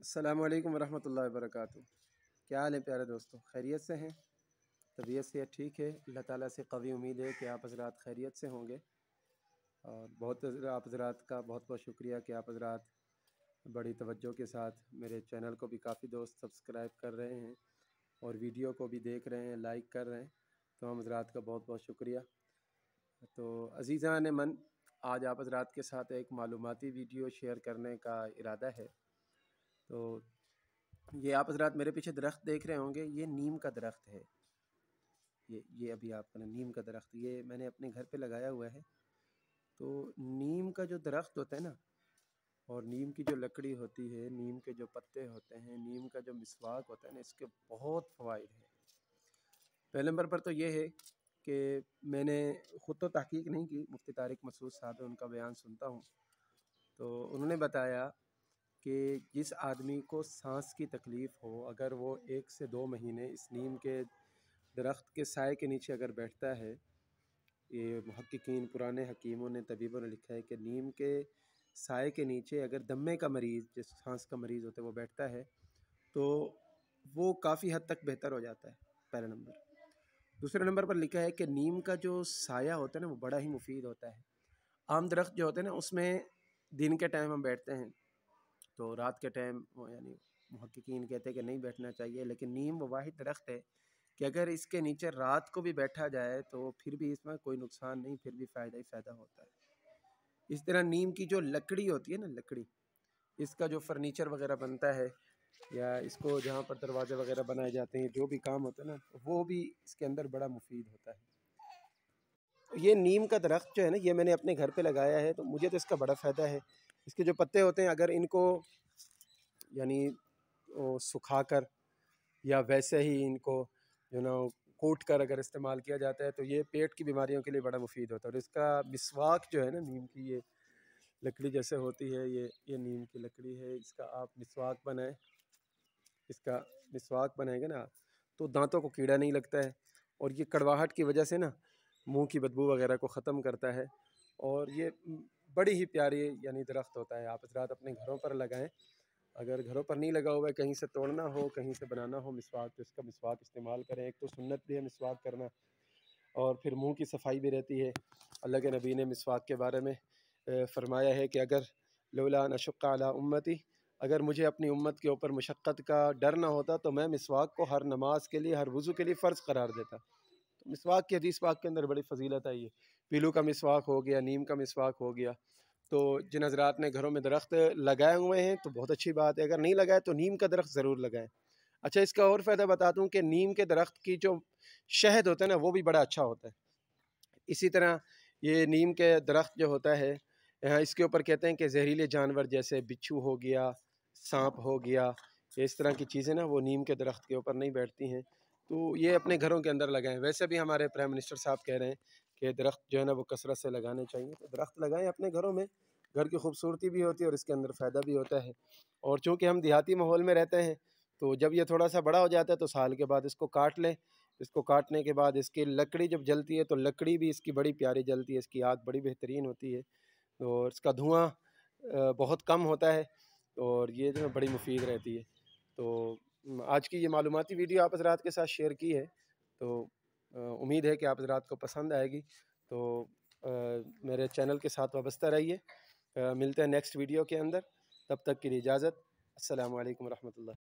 अस्सलामु अलैकुम वरहमतुल्लाहि वबरकातुहू। क्या हाल है प्यारे दोस्तों, खैरियत से हैं? तबीयत से ठीक है। अल्लाह ताला से कवी उम्मीद है कि आप हज़रात खैरियत से होंगे। और आप हज़रात का बहुत बहुत शुक्रिया कि आप हज़रात बड़ी तवज्जो के साथ मेरे चैनल को भी काफ़ी दोस्त सब्सक्राइब कर रहे हैं और वीडियो को भी देख रहे हैं, लाइक कर रहे हैं। तो हम हज़रात का बहुत बहुत शुक्रिया। तो अज़ीज़ान मन, आज आप हज़रात के साथ एक मालूमाती वीडियो शेयर करने का इरादा है। तो ये आप हज़रात मेरे पीछे दरख्त देख रहे होंगे, ये नीम का दरख्त है। ये अभी आपका नीम का दरख्त ये मैंने अपने घर पे लगाया हुआ है। तो नीम का जो दरख्त होता है ना, और नीम की जो लकड़ी होती है, नीम के जो पत्ते होते हैं, नीम का जो मिसवाक होता है ना, इसके बहुत फ़वाइद हैं। पहले नंबर पर तो ये है कि मैंने ख़ुद तो तहकीक नहीं की, मुफ्ती तारिक मसूद साहब है, उनका बयान सुनता हूँ। तो उन्होंने बताया कि जिस आदमी को सांस की तकलीफ़ हो, अगर वो 1 से 2 महीने इस नीम के दरख्त के साए के नीचे अगर बैठता है, ये मुहक्किकीन पुराने हकीमों ने, तबीबों ने लिखा है कि नीम के साए के नीचे अगर दम्मे का मरीज़, जिस सांस का मरीज़ होता है, वो बैठता है तो वो काफ़ी हद तक बेहतर हो जाता है। पहला नंबर। दूसरे नंबर पर लिखा है कि नीम का जो साया होता है ना, वो बड़ा ही मुफीद होता है। आम दरख्त जो होते हैं ना, उसमें दिन के टाइम हम बैठते हैं तो रात के टाइम यानी मुहक्किकीन कहते हैं कि नहीं बैठना चाहिए, लेकिन नीम वो वाहिद दरख्त है कि अगर इसके नीचे रात को भी बैठा जाए तो फिर भी इसमें कोई नुकसान नहीं, फिर भी फ़ायदा ही फ़ायदा होता है। इस तरह नीम की जो लकड़ी होती है ना, लकड़ी, इसका जो फर्नीचर वगैरह बनता है या इसको जहाँ पर दरवाजे वगैरह बनाए जाते हैं, जो भी काम होता है ना, वो भी इसके अंदर बड़ा मुफीद होता है। ये नीम का दरख्त जो है ना, ये मैंने अपने घर पे लगाया है, तो मुझे तो इसका बड़ा फ़ायदा है। इसके जो पत्ते होते हैं, अगर इनको यानी सुखा कर या वैसे ही इनको कूट कर अगर इस्तेमाल किया जाता है तो ये पेट की बीमारियों के लिए बड़ा मुफीद होता है। और इसका मिसवाक जो है ना, नीम की ये लकड़ी जैसे होती है, ये नीम की लकड़ी है, इसका आप मिसवाक बनाएं, इसका मिसवाक बनाएंगे ना तो दांतों को कीड़ा नहीं लगता है, और ये कड़वाहट की वजह से ना मुंह की बदबू वगैरह को ख़त्म करता है। और ये बड़ी ही प्यारी यानी दरख्त होता है। आप हज़रात अपने घरों पर लगाएं। अगर घरों पर नहीं लगा हुआ है, कहीं से तोड़ना हो, कहीं से बनाना हो मिसवाक, तो इसका मिसवाक इस्तेमाल करें। एक तो सुन्नत भी है मिसवाक करना, और फिर मुंह की सफाई भी रहती है। अल्लाह के नबी ने मिसवाक के बारे में फ़रमाया है कि अगर लौला अन अशुक्का अला उम्मती, अगर मुझे अपनी उम्मत के ऊपर मशक्क़त का डर ना होता तो मैं मिसवाक को हर नमाज के लिए, हर वज़ू के लिए फ़र्ज़ करार देता। तो मिसवाक की हदीस पाक के अंदर बड़ी फ़जीलत है। ये पीलू का मिसवाक हो गया, नीम का मिसवाक हो गया। तो जिन हज़रात ने घरों में दरख्त लगाए हुए हैं तो बहुत अच्छी बात है, अगर नहीं लगाए तो नीम का दरख्त ज़रूर लगाएं। अच्छा, इसका और फ़ायदा बता दूं कि नीम के दरख्त की जो शहद होता है ना, वो भी बड़ा अच्छा होता है। इसी तरह ये नीम के दरख्त जो होता है, इसके ऊपर कहते हैं कि जहरीले जानवर जैसे बिच्छू हो गया, सांप हो गया, इस तरह की चीज़ें ना वो नीम के दरख्त के ऊपर नहीं बैठती हैं। तो ये अपने घरों के अंदर लगाएं। वैसे भी हमारे प्राइम मिनिस्टर साहब कह रहे हैं कि दरख्त जो है ना वो कसरत से लगाने चाहिए, तो दरख्त लगाएं अपने घरों में। घर की खूबसूरती भी होती है और इसके अंदर फ़ायदा भी होता है। और चूँकि हम देहाती माहौल में रहते हैं, तो जब ये थोड़ा सा बड़ा हो जाता है तो साल के बाद इसको काट लें। इसको काटने के बाद इसकी लकड़ी जब जलती है तो लकड़ी भी इसकी बड़ी प्यारी जलती है, इसकी आग बड़ी बेहतरीन होती है, और इसका धुआं बहुत कम होता है, और ये जो है बड़ी मुफीद रहती है। तो आज की ये मालूमाती वीडियो आप हज़रात के साथ शेयर की है, तो उम्मीद है कि आप हज़रात को पसंद आएगी। तो मेरे चैनल के साथ वाबस्ता रहिए। मिलते हैं नेक्स्ट वीडियो के अंदर, तब तक के लिए इजाज़त। अस्सलामु अलैकुम रहमतुल्लाह।